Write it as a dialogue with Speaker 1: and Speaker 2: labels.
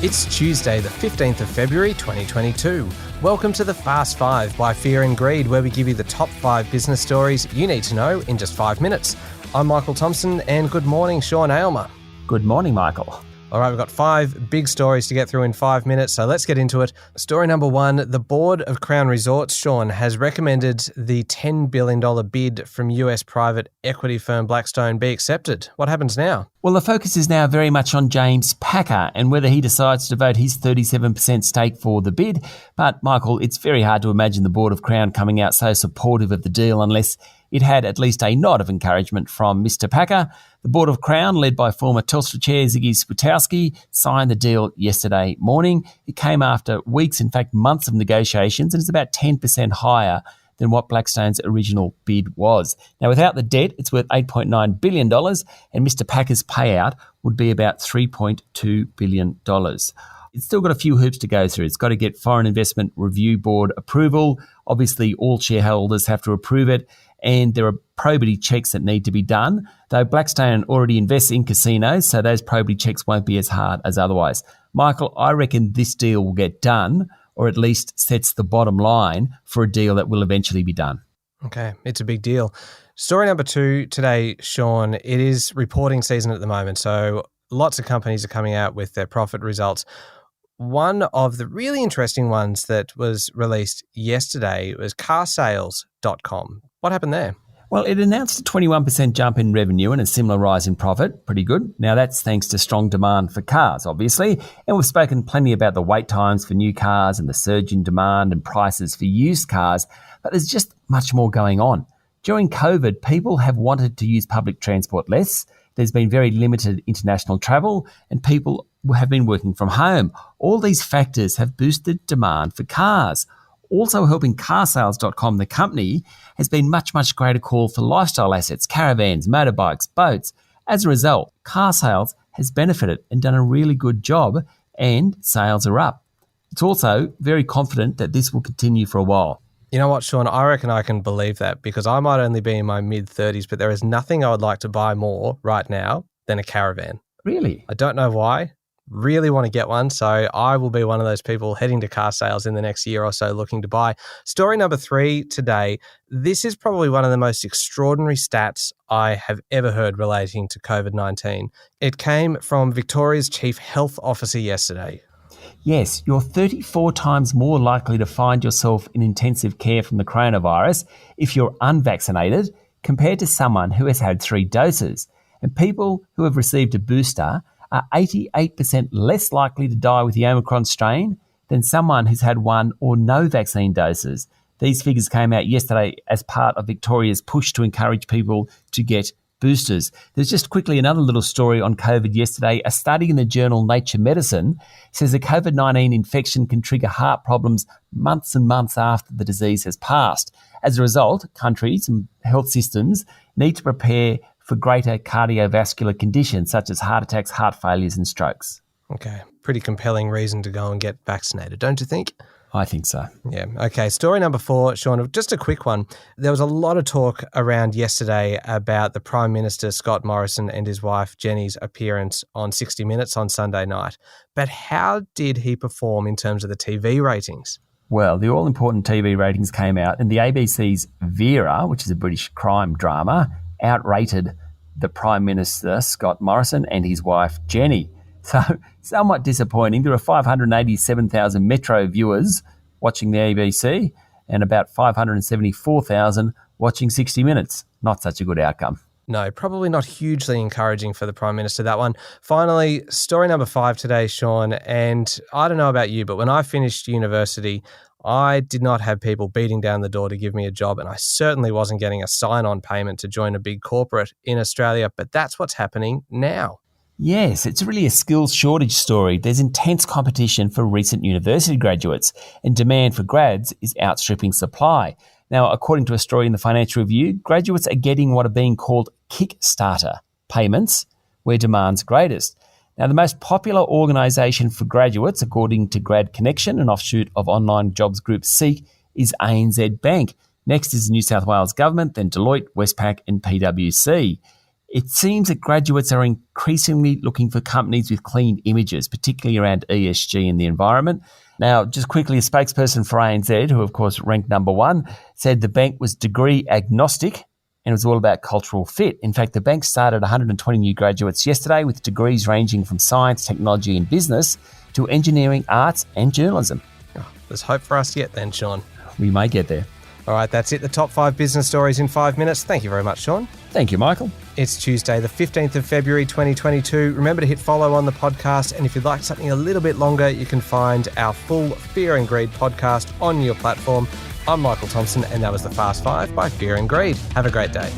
Speaker 1: It's Tuesday, the 15th of February 2022. Welcome to the Fast 5 by Fear and Greed, where we give you the top 5 business stories you need to know in just 5 minutes. I'm Michael Thompson, and good morning, Sean Aylmer.
Speaker 2: Good morning, Michael.
Speaker 1: All right, we've got 5 big stories to get through in 5 minutes, so let's get into it. Story number 1, the board of Crown Resorts, Sean, has recommended the $10 billion bid from US private equity firm Blackstone be accepted. What happens now?
Speaker 2: Well, the focus is now very much on James Packer and whether he decides to vote his 37% stake for the bid. But, Michael, it's very hard to imagine the board of Crown coming out so supportive of the deal unless it had at least a nod of encouragement from Mr. Packer. The board of Crown, led by former Telstra chair Ziggy Sputowski, signed the deal yesterday morning. It came after weeks, in fact months of negotiations, and it's about 10% higher than what Blackstone's original bid was. Now, without the debt, it's worth $8.9 billion, and Mr. Packer's payout would be about $3.2 billion. It's still got a few hoops to go through. It's got to get Foreign Investment Review Board approval. Obviously, all shareholders have to approve it, and there are probity checks that need to be done. Though Blackstone already invests in casinos, so those probity checks won't be as hard as otherwise. Michael, I reckon this deal will get done, or at least sets the bottom line for a deal that will eventually be done.
Speaker 1: Okay, it's a big deal. Story number 2 today, Sean, it is reporting season at the moment, so lots of companies are coming out with their profit results. One of the really interesting ones that was released yesterday was carsales.com. What happened there?
Speaker 2: Well, it announced a 21% jump in revenue and a similar rise in profit. Pretty good. Now, that's thanks to strong demand for cars, obviously. And we've spoken plenty about the wait times for new cars and the surge in demand and prices for used cars. But there's just much more going on. During COVID, people have wanted to use public transport less. There's been very limited international travel and people have been working from home. All these factors have boosted demand for cars. Also helping carsales.com, the company, has been much greater call for lifestyle assets, caravans, motorbikes, boats. As a result, car sales has benefited and done a really good job, and sales are up. It's also very confident that this will continue for a while.
Speaker 1: You know what, Sean? I reckon I can believe that because I might only be in my mid-30s, but there is nothing I would like to buy more right now than a caravan.
Speaker 2: Really?
Speaker 1: I don't know why. Really want to get one, so I will be one of those people heading to car sales in the next year or so looking to buy. Story number 3 today. This is probably one of the most extraordinary stats I have ever heard relating to COVID-19. It came from Victoria's Chief Health Officer yesterday.
Speaker 2: Yes, you're 34 times more likely to find yourself in intensive care from the coronavirus if you're unvaccinated compared to someone who has had 3 doses. And people who have received a booster are 88% less likely to die with the Omicron strain than someone who's had 1 or no vaccine doses. These figures came out yesterday as part of Victoria's push to encourage people to get boosters. There's just quickly another little story on COVID yesterday. A study in the journal Nature Medicine says a COVID-19 infection can trigger heart problems months and months after the disease has passed. As a result, countries and health systems need to prepare for greater cardiovascular conditions such as heart attacks, heart failures and strokes.
Speaker 1: Okay, pretty compelling reason to go and get vaccinated, don't you think?
Speaker 2: I think so.
Speaker 1: Yeah. Okay, story number 4, Sean, just a quick one. There was a lot of talk around yesterday about the Prime Minister, Scott Morrison, and his wife, Jenny's appearance on 60 Minutes on Sunday night. But how did he perform in terms of the TV ratings?
Speaker 2: Well, the all-important TV ratings came out and the ABC's Vera, which is a British crime drama, outrated the Prime Minister, Scott Morrison, and his wife, Jenny. So, somewhat disappointing. There are 587,000 Metro viewers watching the ABC and about 574,000 watching 60 Minutes. Not such a good outcome.
Speaker 1: No, probably not hugely encouraging for the Prime Minister, that one. Finally, story number 5 today, Sean, and I don't know about you, but when I finished university, I did not have people beating down the door to give me a job, and I certainly wasn't getting a sign-on payment to join a big corporate in Australia, but that's what's happening now.
Speaker 2: Yes, it's really a skills shortage story. There's intense competition for recent university graduates, and demand for grads is outstripping supply. Now, according to a story in the Financial Review, graduates are getting what are being called Kickstarter payments, where demand's greatest. Now, the most popular organisation for graduates, according to Grad Connection, an offshoot of online jobs group Seek, is ANZ Bank. Next is the New South Wales Government, then Deloitte, Westpac and PwC. It seems that graduates are increasingly looking for companies with clean images, particularly around ESG and the environment. Now, just quickly, a spokesperson for ANZ, who of course ranked number one, said the bank was degree agnostic and it was all about cultural fit. In fact, the bank started 120 new graduates yesterday with degrees ranging from science, technology and business to engineering, arts and journalism.
Speaker 1: Oh, there's hope for us yet then, Sean.
Speaker 2: We may get there.
Speaker 1: All right, that's it. The top 5 business stories in 5 minutes. Thank you very much, Sean.
Speaker 2: Thank you, Michael.
Speaker 1: It's Tuesday, the 15th of February, 2022. Remember to hit follow on the podcast. And if you'd like something a little bit longer, you can find our full Fear and Greed podcast on your platform. I'm Michael Thompson, and that was the Fast 5 by Fear and Greed. Have a great day.